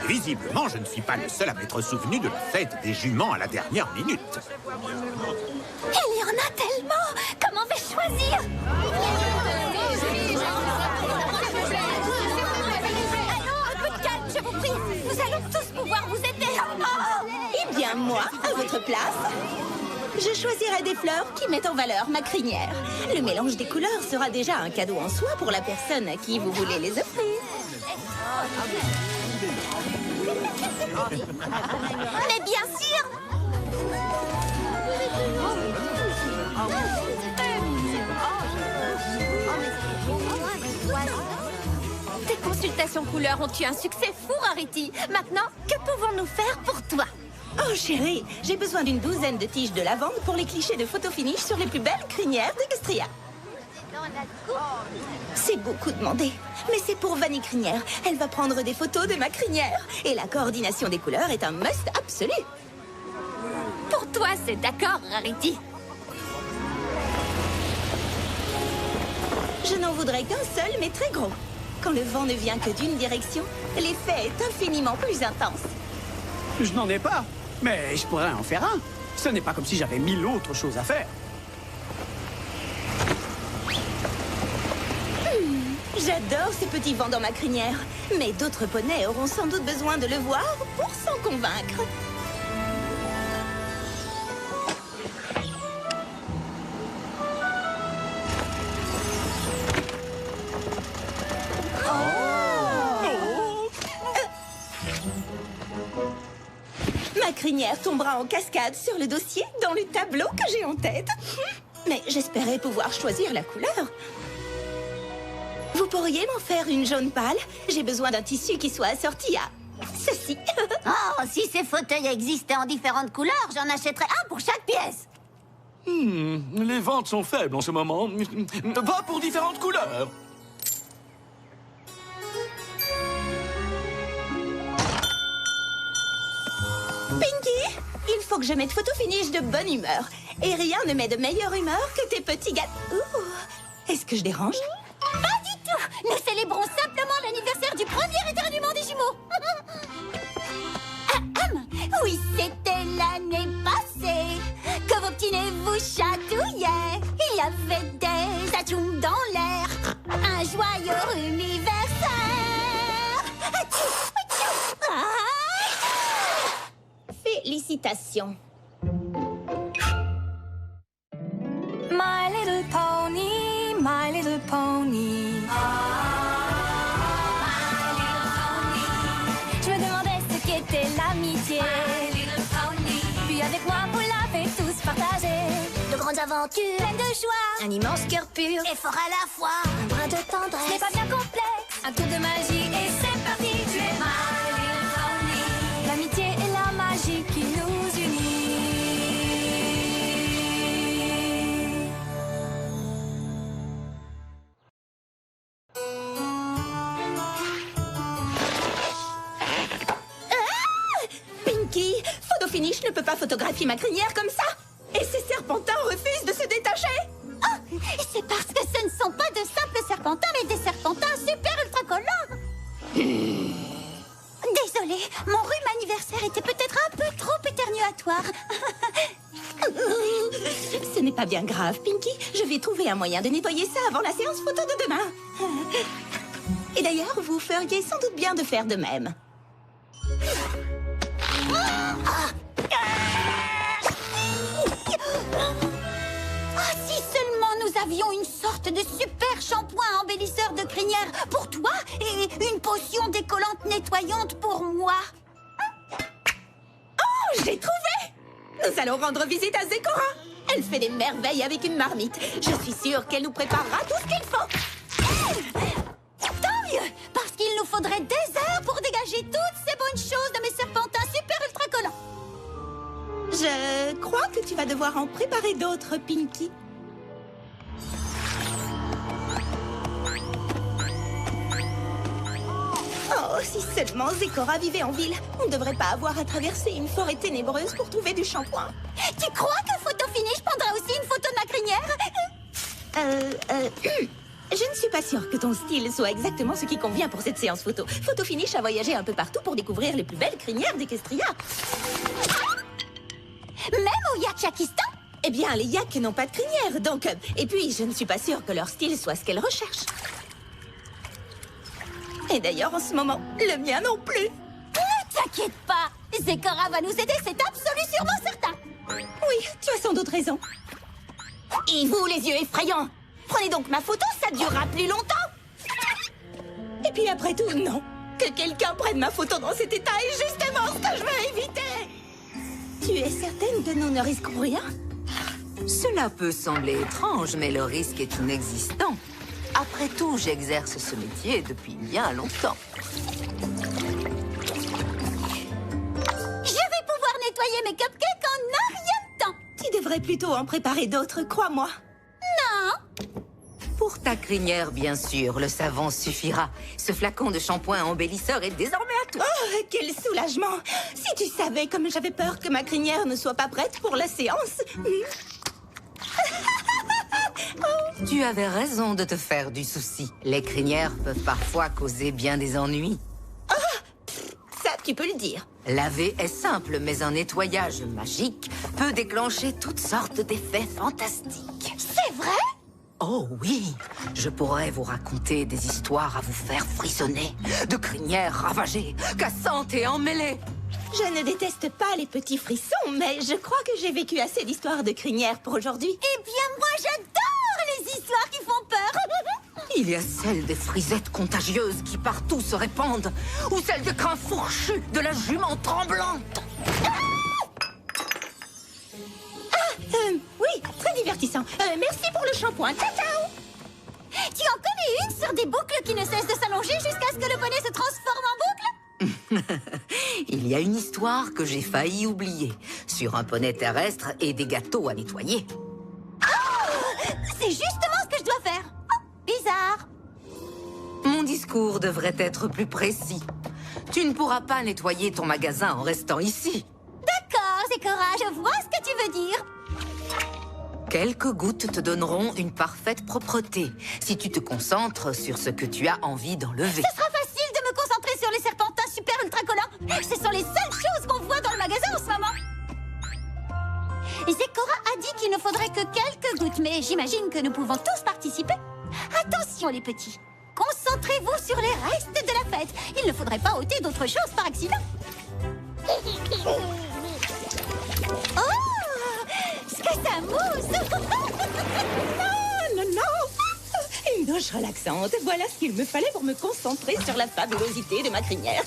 Visiblement, je ne suis pas le seul à m'être souvenu de la fête des juments à la dernière minute. Il y en a tellement! Comment vais-je choisir? Allons, un peu de calme, je vous prie. Nous allons tous pouvoir vous aider. Eh bien, moi, à votre place, je choisirai des fleurs qui mettent en valeur ma crinière. Le mélange des couleurs sera déjà un cadeau en soi pour la personne à qui vous voulez les offrir. Mais bien sûr! Tes consultations couleurs ont eu un succès fou, Rarity. Maintenant, que pouvons-nous faire pour toi? Oh chérie, j'ai besoin d'une douzaine de tiges de lavande pour les clichés de photo finish sur les plus belles crinières d'Extria. C'est beaucoup demandé, mais c'est pour Vanille Crinière. Elle va prendre des photos de ma crinière. Et la coordination des couleurs est un must absolu. Pour toi, c'est d'accord, Rarity. Je n'en voudrais qu'un seul, mais très gros. Quand le vent ne vient que d'une direction, l'effet est infiniment plus intense. Je n'en ai pas, mais je pourrais en faire un. Ce n'est pas comme si j'avais 1000 autres choses à faire. J'adore ces petits vents dans ma crinière. Mais d'autres poneys auront sans doute besoin de le voir pour s'en convaincre. Ma crinière tombera en cascade sur le dossier dans le tableau que j'ai en tête. Mais j'espérais pouvoir choisir la couleur. Vous pourriez m'en faire une jaune pâle? J'ai besoin d'un tissu qui soit assorti à ceci. Oh, si ces fauteuils existaient en différentes couleurs, j'en achèterais un pour chaque pièce. Les ventes sont faibles en ce moment. Va pour différentes couleurs. Pinky, il faut que je mette photo finish de bonne humeur. Et rien ne met de meilleure humeur que tes petits gâteaux. Est-ce que je dérange? Pas du tout. Nous célébrons simplement l'anniversaire du premier éternuement des jumeaux. Oui, c'était l'année passée que vos petits nez vous chatouillaient. Il y avait des atchoums dans l'air. Un joyeux anniversaire. Félicitations. My little pony, my little pony. Je me demandais ce qu'était l'amitié. Puis avec moi, vous l'avez tous partagé. De grandes aventures, Pleine de joie, un immense cœur pur et fort à la fois. Un brin de ce tendresse. n'est pas bien complexe. Un tour de magie et c'est parti. Tu es my little pony. L'amitié et la magie qui nous unit. Pinky, photo finish ne peut pas photographier ma crinière comme ça. Et ces serpentins refusent de se détacher. Oh, c'est parce que ce ne sont pas de simples serpentins, mais des serpentins super ultra collants. Désolée, mon rhume anniversaire était peut-être un peu trop éternuatoire. Ce n'est pas bien grave, Pinky. Je vais trouver un moyen de nettoyer ça avant la séance photo de demain. Et d'ailleurs, vous feriez sans doute bien de faire de même. Ah, si seulement nous avions une sorte de super shampoing embellisseur de crinière pour toi et une potion décollante nettoyante pour moi. Oh, j'ai trouvé! Nous allons rendre visite à Zekora. Elle fait des merveilles avec une marmite. Je suis sûre qu'elle nous préparera tout ce qu'il faut. Tant mieux, parce qu'il nous faudrait des heures pour dégager toutes ces bonnes choses de mes serpentins super ultra collants. Je crois que tu vas devoir en préparer d'autres, Pinky. Oh, si seulement Zecora vivait en ville. On ne devrait pas avoir à traverser une forêt ténébreuse pour trouver du shampoing. Tu crois que Photo Finish prendra aussi une photo de ma crinière? Je ne suis pas sûre que ton style soit exactement ce qui convient pour cette séance photo. Photo Finish a voyagé un peu partout pour découvrir les plus belles crinières d'Equestria. Même au Yakshakistan? Eh bien, les yaks n'ont pas de crinière, donc... et puis, je ne suis pas sûre que leur style soit ce qu'elles recherchent. Et d'ailleurs, en ce moment, le mien non plus. Ne t'inquiète pas, Zecora va nous aider, c'est absolument certain. Oui, tu as sans doute raison. Et vous, les yeux effrayants, prenez donc ma photo, ça durera plus longtemps. Et puis après tout, non. Que quelqu'un prenne ma photo dans cet état est justement ce que je veux éviter. Tu es certaine que nous ne risquons rien? Cela peut sembler étrange, mais le risque est inexistant. Après tout, j'exerce ce métier depuis bien longtemps. Je vais pouvoir nettoyer mes cupcakes en un rien de temps. Tu devrais plutôt en préparer d'autres, crois-moi. Non. Pour ta crinière, bien sûr, le savon suffira. Ce flacon de shampoing embellisseur est désormais à toi. Oh, quel soulagement! Si tu savais comme j'avais peur que ma crinière ne soit pas prête pour la séance. Tu avais raison de te faire du souci. Les crinières peuvent parfois causer bien des ennuis. Ça, tu peux le dire. Laver est simple, mais un nettoyage magique peut déclencher toutes sortes d'effets fantastiques. C'est vrai? Oh oui, je pourrais vous raconter des histoires à vous faire frissonner, de crinières ravagées, cassantes et emmêlées. Je ne déteste pas les petits frissons, mais je crois que j'ai vécu assez d'histoires de crinière pour aujourd'hui. Eh bien, moi, j'adore les histoires qui font peur. Il y a celles des frisettes contagieuses qui partout se répandent, ou celles des crins fourchus de la jument tremblante. Oui, très divertissant. Merci pour le shampoing. Ciao, ciao. Tu en connais une sur des boucles qui ne cessent de s'allonger jusqu'à ce que le poney se transforme en boucle? Il y a une histoire que j'ai failli oublier, sur un poney terrestre et des gâteaux à nettoyer. C'est justement ce que je dois faire. Oh, bizarre. Mon discours devrait être plus précis. Tu ne pourras pas nettoyer ton magasin en restant ici. D'accord, Zecora, je vois ce que tu veux dire. Quelques gouttes te donneront une parfaite propreté, si tu te concentres sur ce que tu as envie d'enlever. Ce sera facile de me concentrer sur les serpentins super ultra collants. Ce sont les seules choses qu'on voit dans le magasin en ce moment. Zecora a dit qu'il ne faudrait que quelques gouttes, mais j'imagine que nous pouvons tous participer. Attention les petits, concentrez-vous sur les restes de la fête. Il ne faudrait pas ôter d'autres choses par accident. Oh, ce que ça mousse. Non, non. Une douche relaxante. Voilà ce qu'il me fallait pour me concentrer sur la fabulosité de ma crinière.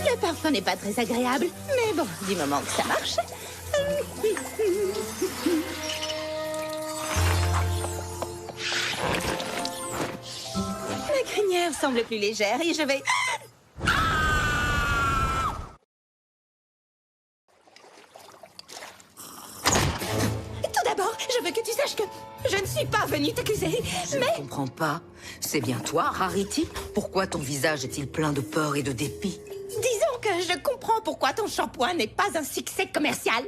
Le parfum n'est pas très agréable, mais bon, du moment que ça marche. Ma crinière semble plus légère et je vais... Tout d'abord, je veux que tu saches que je ne suis pas venue t'accuser, Je ne comprends pas. C'est bien toi, Rarity? Pourquoi ton visage est-il plein de peur et de dépit? disons que je comprends pourquoi ton shampoing n'est pas un succès commercial.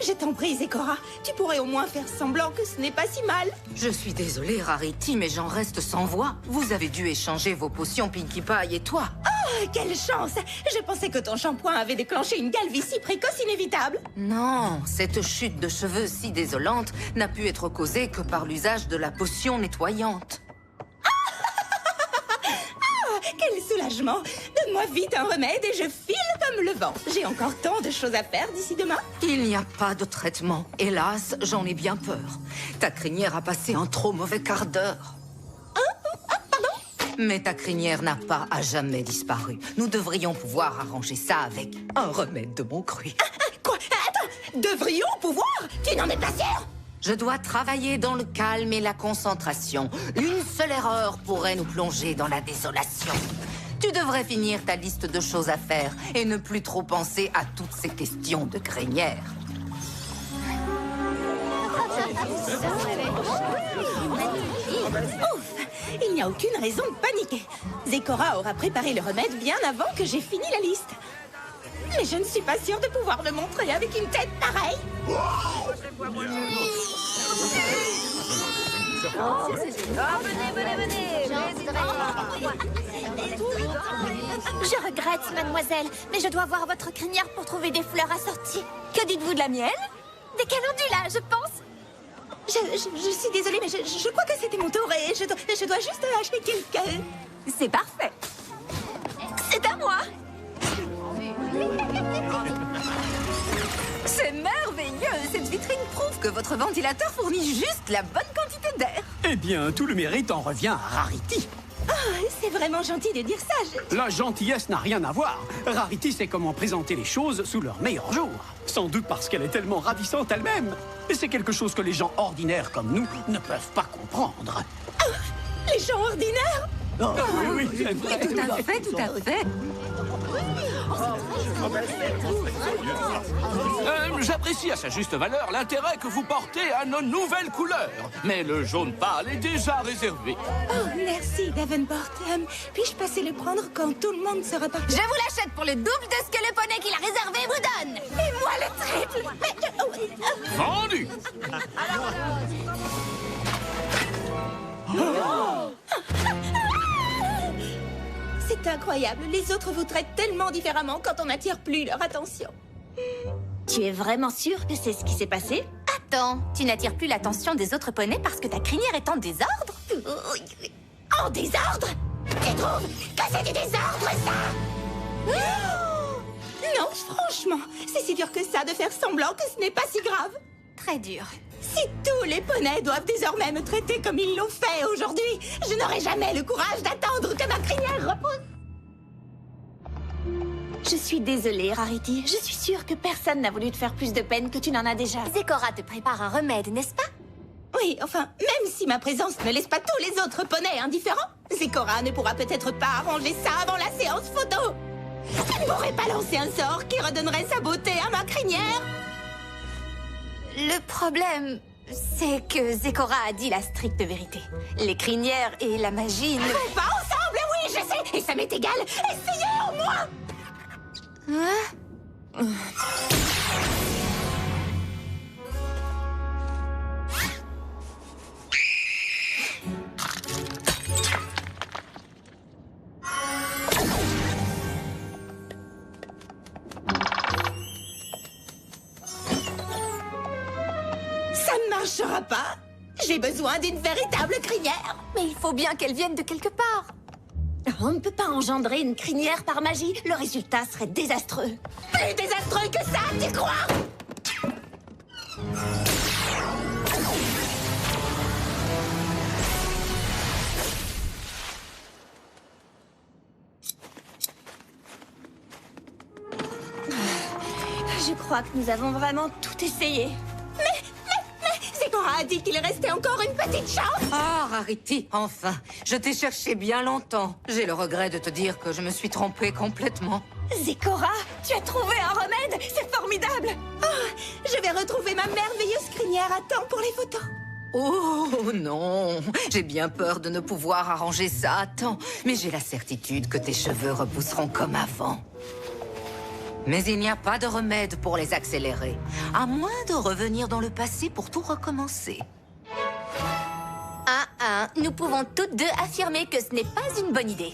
Je t'en prie, Zecora. Tu pourrais au moins faire semblant que ce n'est pas si mal. Je suis désolée, Rarity, mais j'en reste sans voix. Vous avez dû échanger vos potions, Pinkie Pie et toi. Oh, quelle chance! Je pensais que ton shampoing avait déclenché une calvitie précoce inévitable. Non, cette chute de cheveux si désolante n'a pu être causée que par l'usage de la potion nettoyante. Quel soulagement! Donne-moi vite un remède et je file comme le vent. J'ai encore tant de choses à faire d'ici demain. Il n'y a pas de traitement. Hélas, j'en ai bien peur. Ta crinière a passé un trop mauvais quart d'heure. Pardon? Mais ta crinière n'a pas à jamais disparu. Nous devrions pouvoir arranger ça avec un remède de mon cru. Quoi? Attends! Devrions pouvoir? Tu n'en es pas sûr? Je dois travailler dans le calme et la concentration. Une seule erreur pourrait nous plonger dans la désolation. Tu devrais finir ta liste de choses à faire et ne plus trop penser à toutes ces questions de crinière. Ouf! Il n'y a aucune raison de paniquer. Zecora aura préparé le remède bien avant que j'ai fini la liste. Mais je ne suis pas sûre de pouvoir le montrer avec une tête pareille. Je regrette, mademoiselle, mais je dois voir votre crinière pour trouver des fleurs assorties. Que dites-vous de la mienne? Des calendula, je pense. Je suis désolée, mais je crois que c'était mon tour et je dois juste acheter quelques... C'est parfait. C'est à moi. C'est merveilleux! Cette vitrine prouve que votre ventilateur fournit juste la bonne quantité d'air. Eh bien, tout le mérite en revient à Rarity. Ah, c'est vraiment gentil de dire ça. La gentillesse n'a rien à voir. Rarity sait comment présenter les choses sous leur meilleur jour. Sans doute parce qu'elle est tellement ravissante elle-même. Et c'est quelque chose que les gens ordinaires comme nous ne peuvent pas comprendre. Les gens ordinaires? Oh, oui, c'est vrai. Tout à fait, tout à fait. J'apprécie à sa juste valeur l'intérêt que vous portez à nos nouvelles couleurs. Mais le jaune pâle est déjà réservé. Oh, merci, Davenport. Puis-je passer le prendre quand tout le monde sera parti? Je vous l'achète pour le double de ce que le poney qu'il a réservé vous donne. Et moi le triple! Mais... Vendu! C'est incroyable. Les autres vous traitent tellement différemment quand on n'attire plus leur attention. Tu es vraiment sûre que c'est ce qui s'est passé? Attends, tu n'attires plus l'attention des autres poneys parce que ta crinière est en désordre? En désordre? Tu trouves que c'est du désordre, ça? Non, franchement, c'est si dur que ça de faire semblant que ce n'est pas si grave. Très dur. Si tous les poneys doivent désormais me traiter comme ils l'ont fait aujourd'hui, je n'aurai jamais le courage d'attendre que ma crinière repose. Je suis désolée, Rarity. Je suis sûre que personne n'a voulu te faire plus de peine que tu n'en as déjà. Zecora te prépare un remède, n'est-ce pas? Oui, enfin, même si ma présence ne laisse pas tous les autres poneys indifférents, Zecora ne pourra peut-être pas arranger ça avant la séance photo. Tu ne pourrais pas lancer un sort qui redonnerait sa beauté à ma crinière? Le problème, c'est que Zecora a dit la stricte vérité. Les crinières et la magie ne... On va ensemble, oui, je sais, et ça m'est égal. Essayez au moins. Ça ne marchera pas. J'ai besoin d'une véritable crinière. Mais il faut bien qu'elle vienne de quelque part. On ne peut pas engendrer une crinière par magie. Le résultat serait désastreux. Plus désastreux que ça, tu crois? Je crois que nous avons vraiment tout essayé. Zecora a dit qu'il restait encore une petite chance. Ah, Rarity, enfin. Je t'ai cherché bien longtemps. J'ai le regret de te dire que je me suis trompée complètement. Zecora, tu as trouvé un remède. C'est formidable. Je vais retrouver ma merveilleuse crinière à temps pour les photos. Oh non, j'ai bien peur de ne pouvoir arranger ça à temps. Mais j'ai la certitude que tes cheveux repousseront comme avant. Mais il n'y a pas de remède pour les accélérer, à moins de revenir dans le passé pour tout recommencer. Nous pouvons toutes deux affirmer que ce n'est pas une bonne idée.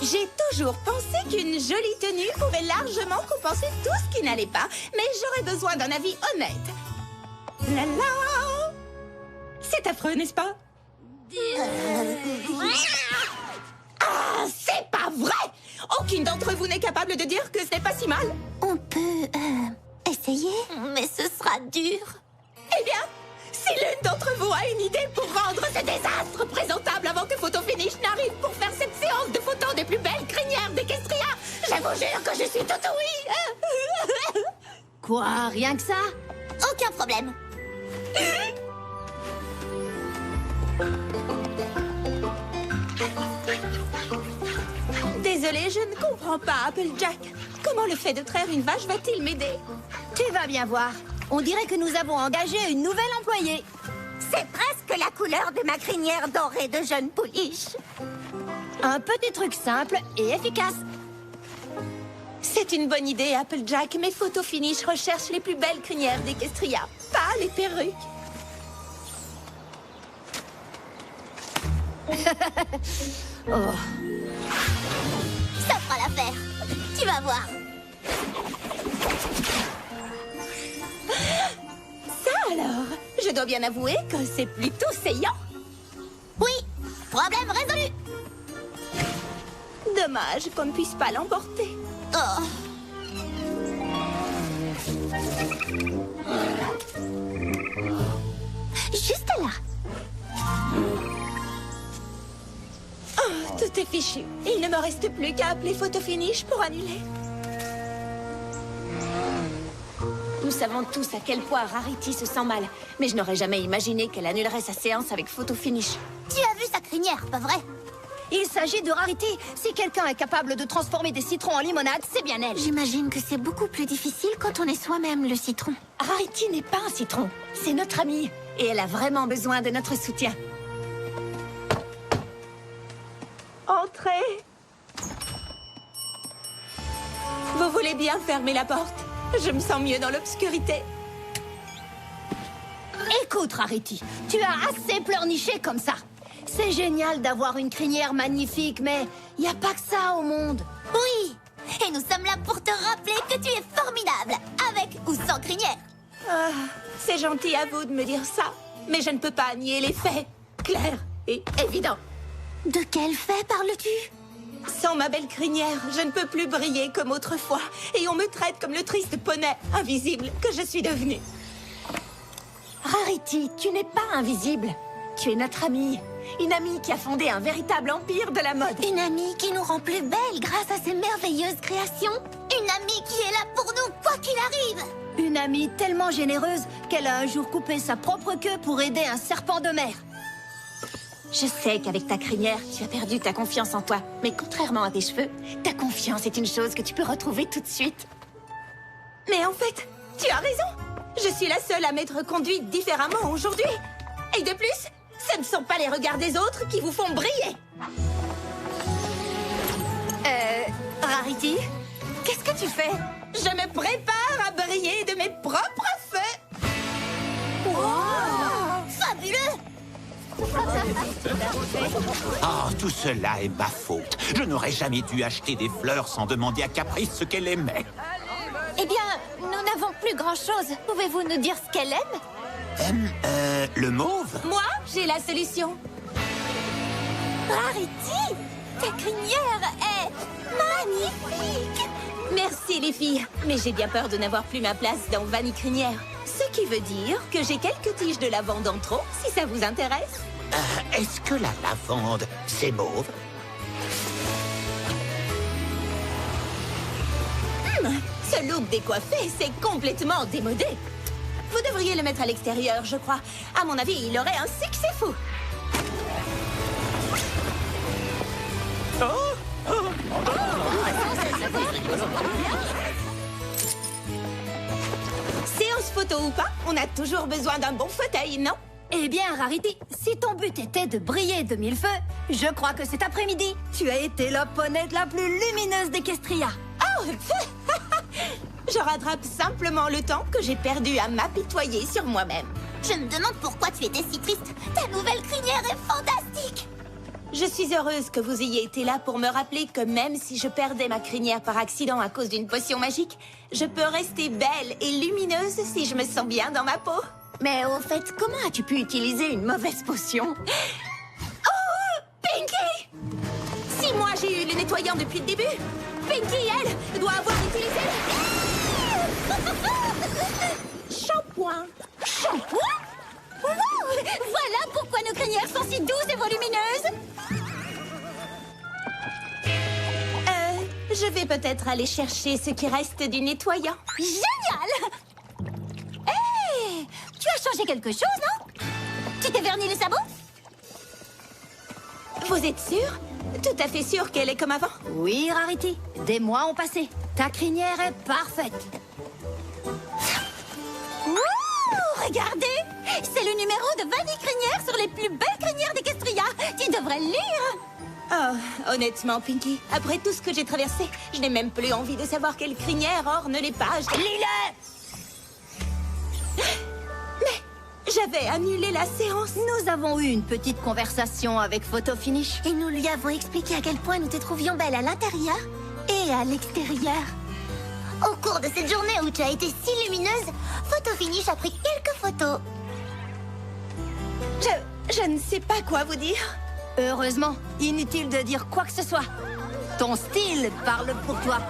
J'ai toujours pensé qu'une jolie tenue pouvait largement compenser tout ce qui n'allait pas, mais j'aurais besoin d'un avis honnête. La la! C'est affreux, n'est-ce pas? Ah, c'est pas vrai! Aucune d'entre vous n'est capable de dire que ce n'est pas si mal. On peut essayer, mais ce sera dur. Eh bien, si l'une d'entre vous a une idée pour rendre ce désastre présentable avant que Photo Finish n'arrive pour faire cette séance de photos des plus belles crinières d'Equestria, je vous jure que je suis tout oui. Quoi, rien que ça? Aucun problème. Désolée, je ne comprends pas, Applejack. Comment le fait de traire une vache va-t-il m'aider? Tu vas bien voir. On dirait que nous avons engagé une nouvelle employée. C'est presque la couleur de ma crinière dorée de jeune pouliche. Un petit truc simple et efficace. C'est une bonne idée, Applejack, mais Photo Finish recherche les plus belles crinières d'Equestria, pas les perruques. Ça fera l'affaire. Tu vas voir. Ça alors, je dois bien avouer que c'est plutôt saillant. Oui, problème résolu. Dommage qu'on ne puisse pas l'emporter. Oh. Juste là. Oh, tout est fichu. Il ne me reste plus qu'à appeler Photo Finish pour annuler. Nous savons tous à quel point Rarity se sent mal, mais je n'aurais jamais imaginé qu'elle annulerait sa séance avec Photo Finish. Tu as vu sa crinière, pas vrai? Il s'agit de Rarity. Si quelqu'un est capable de transformer des citrons en limonade, c'est bien elle. J'imagine que c'est beaucoup plus difficile quand on est soi-même le citron. Rarity n'est pas un citron, c'est notre amie, et elle a vraiment besoin de notre soutien. Entrez. Vous voulez bien fermer la porte? Je me sens mieux dans l'obscurité. Écoute, Rarity, tu as assez pleurniché comme ça. C'est génial d'avoir une crinière magnifique, mais il n'y a pas que ça au monde. Oui, et nous sommes là pour te rappeler que tu es formidable, avec ou sans crinière. Ah, c'est gentil à vous de me dire ça, mais je ne peux pas nier les faits. Clair et évident. De quel fait parles-tu? Sans ma belle crinière, je ne peux plus briller comme autrefois. Et on me traite comme le triste poney invisible que je suis devenue. Rarity, tu n'es pas invisible. Tu es notre amie. Une amie qui a fondé un véritable empire de la mode. Une amie qui nous rend plus belles grâce à ses merveilleuses créations. Une amie qui est là pour nous, quoi qu'il arrive. Une amie tellement généreuse qu'elle a un jour coupé sa propre queue pour aider un serpent de mer. Je sais qu'avec ta crinière, tu as perdu ta confiance en toi. Mais contrairement à tes cheveux, ta confiance est une chose que tu peux retrouver tout de suite. Mais en fait, tu as raison. Je suis la seule à m'être conduite différemment aujourd'hui. Et de plus, ce ne sont pas les regards des autres qui vous font briller. Rarity, qu'est-ce que tu fais? Je me prépare à briller de mes propres feux. Fabuleux! Oh, tout cela est ma faute. Je n'aurais jamais dû acheter des fleurs sans demander à Caprice ce qu'elle aimait. Eh bien, nous n'avons plus grand-chose. Pouvez-vous nous dire ce qu'elle aime? Le mauve? Moi, j'ai la solution. Rarity, ta crinière est magnifique! Merci les filles, mais j'ai bien peur de n'avoir plus ma place dans Vanille Crinière. Ce qui veut dire que j'ai quelques tiges de lavande en trop, si ça vous intéresse. Est-ce que la lavande, c'est mauve? Ce look décoiffé, c'est complètement démodé. Vous devriez le mettre à l'extérieur, je crois. À mon avis, il aurait un succès fou. Séance photo ou pas, on a toujours besoin d'un bon fauteuil, non? Eh bien, Rarity, si ton but était de briller de mille feux, je crois que cet après-midi, tu as été la ponette la plus lumineuse d'Equestria. Oh, je rattrape simplement le temps que j'ai perdu à m'apitoyer sur moi-même. Je me demande pourquoi tu étais si triste. Ta nouvelle crinière est fantastique! Je suis heureuse que vous ayez été là pour me rappeler que même si je perdais ma crinière par accident à cause d'une potion magique, je peux rester belle et lumineuse si je me sens bien dans ma peau. Mais au fait, comment as-tu pu utiliser une mauvaise potion? Oh, Pinky! Si moi j'ai eu le nettoyant depuis le début, Pinky, elle, doit avoir utilisé... Shampoing. Shampoing? Wow! Voilà pourquoi nos crinières sont si douces et volumineuses! Je vais peut-être aller chercher ce qui reste du nettoyant. Génial! Hé! Tu as changé quelque chose, non? Tu t'es verni les sabots? Vous êtes sûre? Tout à fait sûre qu'elle est comme avant? Oui, Rarity, des mois ont passé. Ta crinière est parfaite. Regardez, c'est le numéro de Vanille Crinière sur les plus belles crinières d'Equestria. Tu devrais le lire. Oh, honnêtement, Pinky, après tout ce que j'ai traversé, je n'ai même plus envie de savoir quelle crinière orne les pages. Lis-le. Mais j'avais annulé la séance. Nous avons eu une petite conversation avec Photo Finish. Et nous lui avons expliqué à quel point nous te trouvions belle à l'intérieur et à l'extérieur. Au cours de cette journée où tu as été si lumineuse, Photo Finish a pris quelques photos. Je ne sais pas quoi vous dire. Heureusement, inutile de dire quoi que ce soit. Ton style parle pour toi.